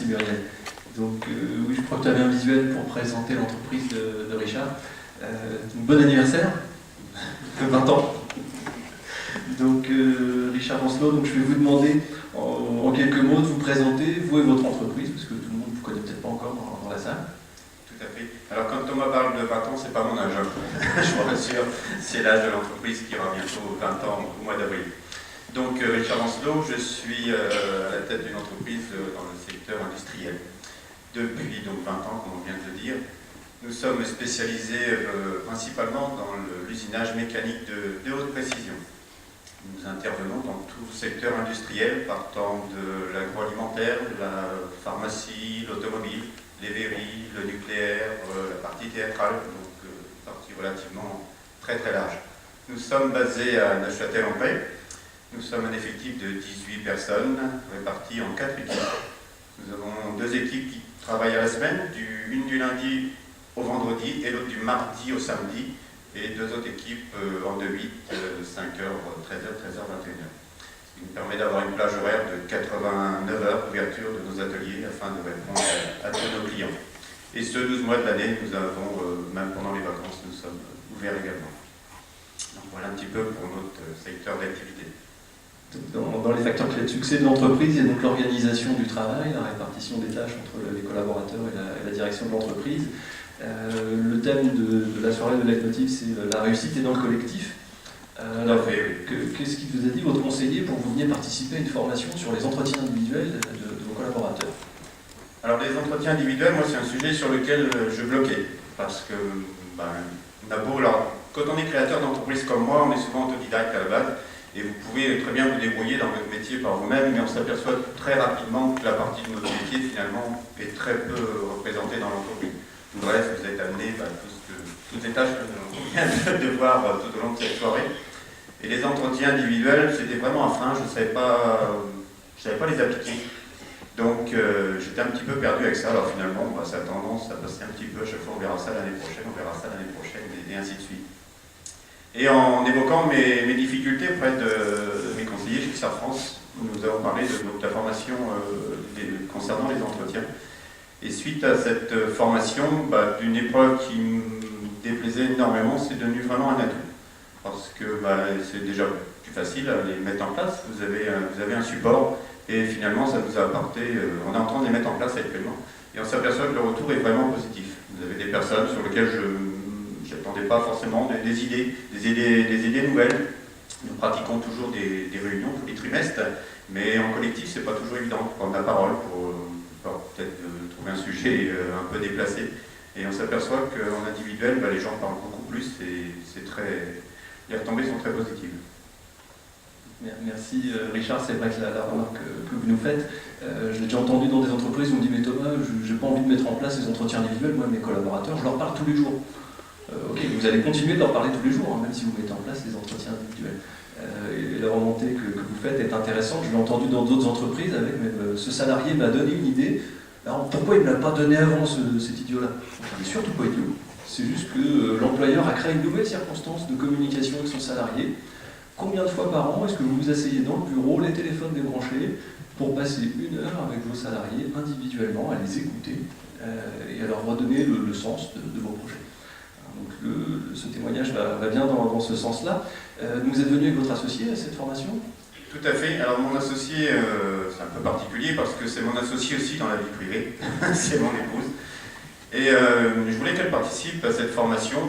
Muriel. Donc oui, je crois que tu avais un visuel pour présenter l'entreprise de Richard. Bon anniversaire, 20 ans. Donc Richard Ancelot, donc je vais vous demander en quelques mots de vous présenter, vous et votre entreprise, parce que tout le monde ne vous connaît peut-être pas encore dans la salle. Tout à fait. Alors quand Thomas parle de 20 ans, c'est pas mon âge. Je vous rassure, c'est l'âge de l'entreprise qui aura bientôt 20 ans au mois d'avril. Donc Richard Ancelot, je suis à la tête d'une entreprise dans le secteur industriel. Depuis donc 20 ans, comme on vient de le dire. Nous sommes spécialisés principalement dans l'usinage mécanique de haute précision. Nous intervenons dans tout le secteur industriel, partant de l'agroalimentaire, la pharmacie, l'automobile, les verries, le nucléaire, la partie théâtrale, donc une partie relativement très large. Nous sommes basés à Neuchâtel-en-Bray. Nous sommes un effectif de 18 personnes, réparties en 4 équipes. Nous avons 2 équipes qui travaillent à la semaine, une du lundi au vendredi et l'autre du mardi au samedi, et 2 autres équipes en 2-8, de 5h, 13h, 13h, 21h. Ce qui nous permet d'avoir une plage horaire de 89 heures d'ouverture de nos ateliers afin de répondre à tous nos clients. Et ce 12 mois de l'année, nous avons, même pendant les vacances, nous sommes ouverts également. Donc voilà un petit peu pour notre secteur d'activité. Dans les facteurs clés de succès de l'entreprise, il y a donc l'organisation du travail, la répartition des tâches entre les collaborateurs et la direction de l'entreprise. Le thème de la soirée de Leitmotiv, c'est la réussite est dans le collectif. Alors, qu'est-ce qu'il vous a dit, votre conseiller, pour que vous veniez participer à une formation sur les entretiens individuels de vos collaborateurs? Alors les entretiens individuels, moi c'est un sujet sur lequel je bloquais, parce que on a beau, alors, quand on est créateur d'entreprise comme moi, on est souvent autodidacte à la base, et vous pouvez très bien vous débrouiller dans votre métier par vous-même, mais on s'aperçoit très rapidement que la partie de notre métier finalement est très peu représentée dans l'entreprise. Tout le reste, vous êtes amené toutes les tâches que nous vient de voir tout au long de cette soirée. Et les entretiens individuels, c'était vraiment un frein, je ne savais pas les appliquer. Donc j'étais un petit peu perdu avec ça. Alors finalement, ça a tendance à passer un petit peu. À chaque fois, on verra ça l'année prochaine, et ainsi de suite. Et en évoquant mes difficultés auprès de mes conseillers chez XR France, nous avons parlé de la formation concernant les entretiens. Et suite à cette formation, d'une épreuve qui me déplaisait énormément, c'est devenu vraiment un atout. Parce que c'est déjà plus facile à les mettre en place. Vous avez un support et finalement ça nous a apporté, on est en train de les mettre en place actuellement. Et on s'aperçoit que le retour est vraiment positif. Vous avez des personnes sur lesquelles je n'attendais pas forcément des idées nouvelles. Nous pratiquons toujours des réunions tous les trimestres, mais en collectif c'est pas toujours évident de prendre la parole pour peut-être trouver un sujet un peu déplacé. Et on s'aperçoit qu'en individuel, les gens parlent beaucoup plus et les retombées sont très positives. Merci Richard, c'est vrai que la remarque que vous nous faites, je l'ai déjà entendu dans des entreprises où on me dit mais Thomas, je n'ai pas envie de mettre en place les entretiens individuels, moi mes collaborateurs, je leur parle tous les jours. Ok, vous allez continuer de leur parler tous les jours, même si vous mettez en place les entretiens individuels. Et la remontée que vous faites est intéressante, je l'ai entendu dans d'autres entreprises avec ce salarié m'a donné une idée, alors pourquoi il ne me l'a pas donné avant cet idiot-là? Il n'est surtout pas idiot, c'est juste que l'employeur a créé une nouvelle circonstance de communication avec son salarié. Combien de fois par an est-ce que vous vous asseyez dans le bureau, les téléphones débranchés, pour passer 1 heure avec vos salariés individuellement, à les écouter et à leur redonner le sens de vos projets? Donc ce témoignage va bien dans ce sens-là. Vous êtes venu avec votre associé à cette formation? Tout à fait. Alors mon associé, c'est un peu particulier parce que c'est mon associé aussi dans la vie privée, c'est mon épouse. Et je voulais qu'elle participe à cette formation,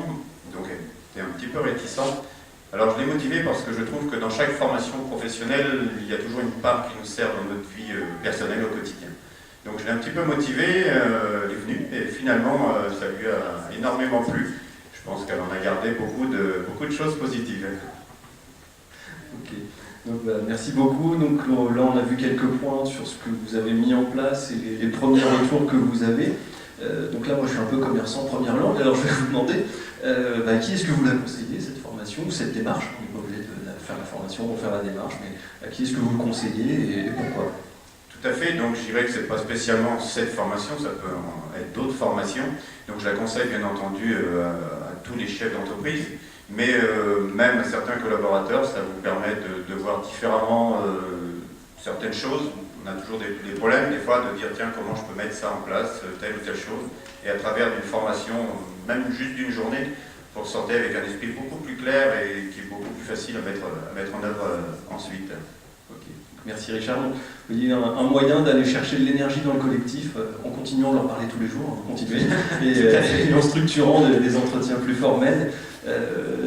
donc elle était un petit peu réticente. Alors je l'ai motivée parce que je trouve que dans chaque formation professionnelle, il y a toujours une part qui nous sert dans notre vie personnelle au quotidien. Donc je l'ai un petit peu motivée, elle est venue et finalement ça lui a énormément plu. Je pense qu'elle en a gardé beaucoup de choses positives. Ok, donc, merci beaucoup. Donc là on a vu quelques points sur ce que vous avez mis en place et les premiers retours que vous avez. Donc là moi je suis un peu commerçant première langue, alors je vais vous demander qui est-ce que vous l'a conseillé cette formation ou cette démarche? On n'est pas obligé de faire la formation pour faire la démarche, mais à qui est-ce que vous le conseillez et pourquoi? Tout à fait, donc je dirais que ce n'est pas spécialement cette formation, ça peut être d'autres formations. Donc je la conseille bien entendu à tous les chefs d'entreprise, mais même à certains collaborateurs, ça vous permet de voir différemment certaines choses. On On a toujours des problèmes des fois de dire tiens comment je peux mettre ça en place, telle ou telle chose, et à travers d'une formation, même juste d'une journée, pour sortir avec un esprit beaucoup plus clair et qui est beaucoup plus facile à mettre en œuvre ensuite. Ok. Merci Richard. Vous voyez, un moyen d'aller chercher de l'énergie dans le collectif, en continuant de leur parler tous les jours, en continuer, et en structurant des entretiens plus formels.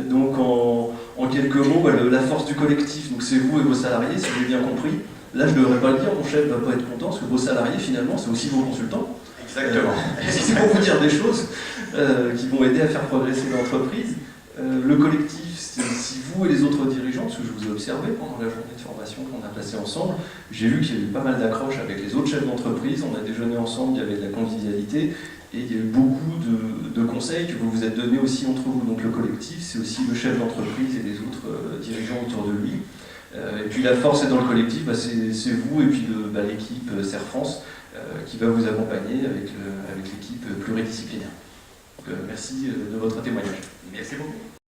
Donc en quelques mots, la force du collectif, donc c'est vous et vos salariés, si j'ai bien compris. Là, je ne devrais pas le dire, mon chef ne va pas être content, parce que vos salariés, finalement, c'est aussi vos consultants. Exactement. C'est pour vous dire des choses qui vont aider à faire progresser l'entreprise. Le collectif, c'est aussi vous et les autres dirigeants, parce que je vous ai observé pendant la journée de formation qu'on a passée ensemble. J'ai vu qu'il y a eu pas mal d'accroches avec les autres chefs d'entreprise, on a déjeuné ensemble, il y avait de la convivialité, et il y a eu beaucoup de conseils que vous vous êtes donnés aussi entre vous. Donc le collectif, c'est aussi le chef d'entreprise et les autres dirigeants autour de lui. Et puis la force est dans le collectif, c'est vous et puis l'équipe Serre France qui va vous accompagner avec l'équipe pluridisciplinaire. Donc, merci de votre témoignage. Merci beaucoup.